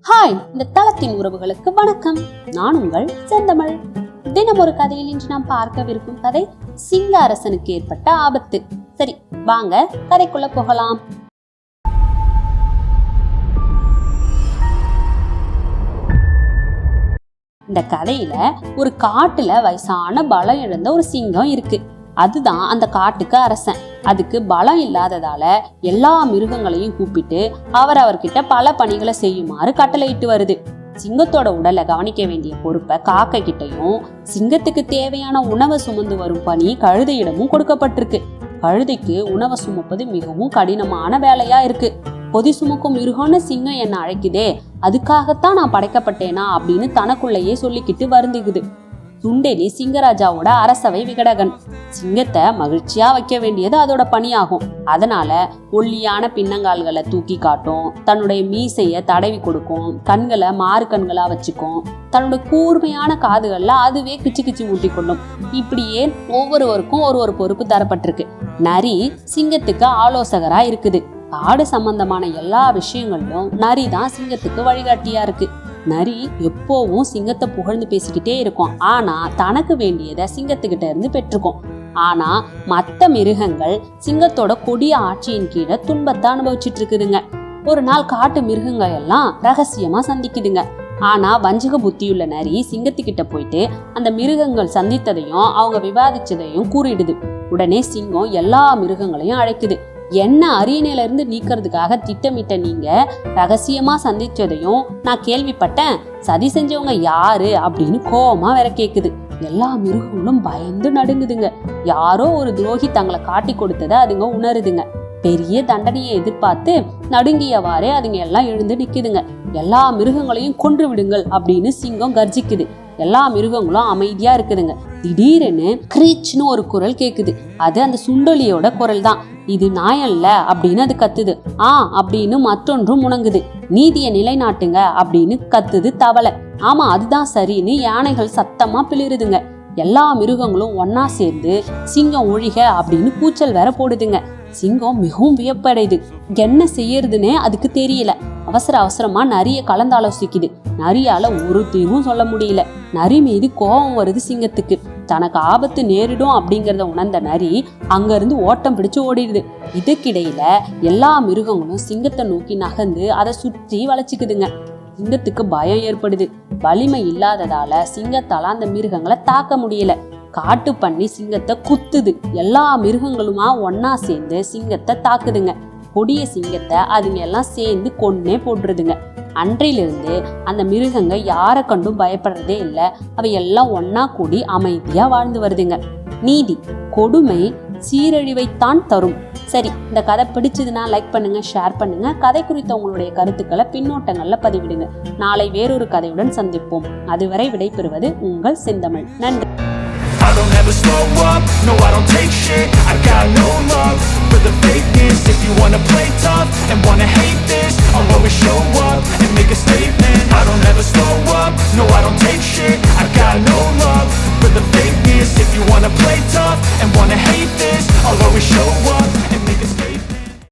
Hi, இந்த தளத்தின் உறவுகளுக்கு வணக்கம். நான் உங்கள் செந்தமிழ். தினம் ஒரு கதையில் இன்று நாம் பார்க்கவிருக்கும் கதை சிங்க அரசனுக்கு ஏற்பட்ட ஆபத்து. சரி, வாங்க கதைக்குள்ள போகலாம். இந்த கதையில ஒரு காட்டுல வயசான பலம் இழந்த ஒரு சிங்கம் இருக்கு. அதுதான் அந்த காட்டுக்கு அரசன். அதுக்கு பலம் இல்லாததால எல்லா மிருகங்களையும் கூப்பிட்டு அவர்கிட்ட பல பணிகளை செய்யுமாறு கட்டளையிட்டு வருது. சிங்கத்தோட உடலை கவனிக்க வேண்டிய பொறுப்பை காக்கை கிட்டையும், சிங்கத்துக்கு தேவையான உணவை சுமந்து வரும் பணி கழுதையிடமும் கொடுக்கப்பட்டிருக்கு. கழுதைக்கு உணவை சுமப்பது மிகவும் கடினமான வேலையா இருக்கு. பொதி சுமக்கும் மிருகம்னு சிங்கம் என்ன அழைக்குதே, அதுக்காகத்தான் நான் படைக்கப்பட்டேனா அப்படின்னு தனக்குள்ளேயே சொல்லிக்கிட்டு வருந்துகுது. சுண்டெலி சிங்கராஜாவோட அரசவை விகடகன். சிங்கத்தை மகிழ்ச்சியா வைக்க வேண்டியது அதோட பணியாகும். அதனால ஒல்லியான பின்னங்கால்களை தூக்கி காட்டும், தன்னுடைய மீசைய தடவி கொடுக்கும், கண்களை மாறு கண்களா வச்சுக்கும், தன்னோட கூர்மையான காதுகள்ல அதுவே கிச்சு கிச்சு ஊட்டி கொள்ளும். இப்படியே ஒவ்வொருவருக்கும் ஒரு பொறுப்பு தரப்பட்டிருக்கு. நரி சிங்கத்துக்கு ஆலோசகரா இருக்குது. காடு சம்பந்தமான எல்லா விஷயங்களிலும் நரி தான் சிங்கத்துக்கு வழிகாட்டியா இருக்கு. நரி எப்போவும் சிங்கத்தை புகழ்ந்து பேசிக்கிட்டே இருக்கும். ஆனா தனக்கு வேண்டியதை சிங்கத்துக்கிட்ட இருந்து பெற்றுக்கும். ஆனா மற்ற மிருகங்கள் சிங்கத்தோட கொடிய ஆட்சியின் கீழே துன்பத்தை அனுபவிச்சுட்டு இருக்குதுங்க. ஒரு நாள் காட்டு மிருகங்கள் எல்லாம் ரகசியமா சந்திக்குதுங்க. ஆனா வஞ்சக புத்தியுள்ள நரி சிங்கத்துக்கிட்ட போயிட்டு அந்த மிருகங்கள் சந்தித்ததையும் அவங்க விவாதிச்சதையும் கூறிடுது. உடனே சிங்கம் எல்லா மிருகங்களையும் அழைக்குது. என்ன அரியணையில இருந்து நீக்கிறதுக்காக திட்டமிட்ட நீங்க ரகசியமா சந்திச்சதையும் நான் கேள்விப்பட்டேன். சதி செஞ்சவங்க யாரு அப்படின்னு கோவமா வேற கேக்குது. எல்லா மிருகங்களும் பயந்து நடுங்குதுங்க. யாரோ ஒரு துரோகி தங்களை காட்டி கொடுத்ததை அதுங்க உணருதுங்க. பெரிய தண்டனையை எதிர்பார்த்து நடுங்கியவாறே அதுங்க எல்லாம் எழுந்து நிக்குதுங்க. எல்லா மிருகங்களையும் கொன்று விடுங்கள் அப்படின்னு சிங்கம் கர்ஜிக்குது. எல்லா மிருகங்களும் அமைதியா இருக்குதுங்க. திடீர்னு கிரீச்னு ஒரு குரல் கேக்குது. அது அந்த சுண்டலியோட குரல் தான். இது நாயல்ல அப்படின்னு அது கத்துது. அப்படின்னு மற்றொன்றும் முணங்குது. நீதியை நிலைநாட்டுங்க அப்படின்னு கத்துது தவளை. ஆமா, அதுதான் சரின்னு யானைகள் சத்தமா பிளிருதுங்க. எல்லா மிருகங்களும் ஒன்னா சேர்ந்து சிங்கம் ஒழிக அப்படின்னு கூச்சல் வேற போடுதுங்க. சிங்கம் மிகவும் வியப்படையுது. என்ன செய்யறதுன்னே அதுக்கு தெரியல. அவசரமா நரிய கலந்தாலோசிக்குது. நரியால ஒரு தீர்வும் சொல்ல முடியல. நரி மீது கோபம் வருது சிங்கத்துக்கு. தனக்கு ஆபத்து நேரிடும் அப்படிங்கறத உணர்ந்த நரி அங்க இருந்து ஓட்டம் பிடிச்சு ஓடிடுது. இதுக்கிடையில எல்லா மிருகங்களும் சிங்கத்தை நோக்கி நகர்ந்து அதை சுற்றி வளைச்சுக்குதுங்க. சிங்கத்துக்கு பயம் ஏற்படுது. வலிமை இல்லாததால சிங்கத்தால அந்த மிருகங்களை தாக்க முடியல. காட்டு பண்ணி சிங்கத்தை குத்துது. எல்லா மிருகங்களுமா ஒன்னா சேர்ந்து சிங்கத்தை தாக்குதுங்க. கொடிய சிங்கத்தை அதுங்க எல்லாம் சேர்ந்து கொன்னே போட்டுருதுங்க. அன்றையிலிருந்து அந்த மிருகங்க யாரை கண்டும் பயப்படுறதே இல்லை. அவை எல்லாம் ஒன்னா கூடி அமைதியா வாழ்ந்து வருதுங்க. நீதி, கொடுமை சீரழிவைத்தான் தரும். சரி, இந்த கதை பிடிச்சதுன்னா லைக் பண்ணுங்க, ஷேர் பண்ணுங்க. கதை குறித்த உங்களுடைய கருத்துக்களை பின்னோட்டங்கள்ல பதிவிடுங்க. நாளை வேறொரு கதையுடன் சந்திப்போம். அதுவரை விடைபெறுவது உங்கள் செந்தமிழ். நன்றி. I don't ever slow up, no I don't take shit. I got no love for the fakeness. If you wanna play tough and wanna hate this, I'll always show up and make a statement. I don't ever slow up, no I don't take shit. I got no love for the fakeness. If you wanna play tough and wanna hate this, I'll always show up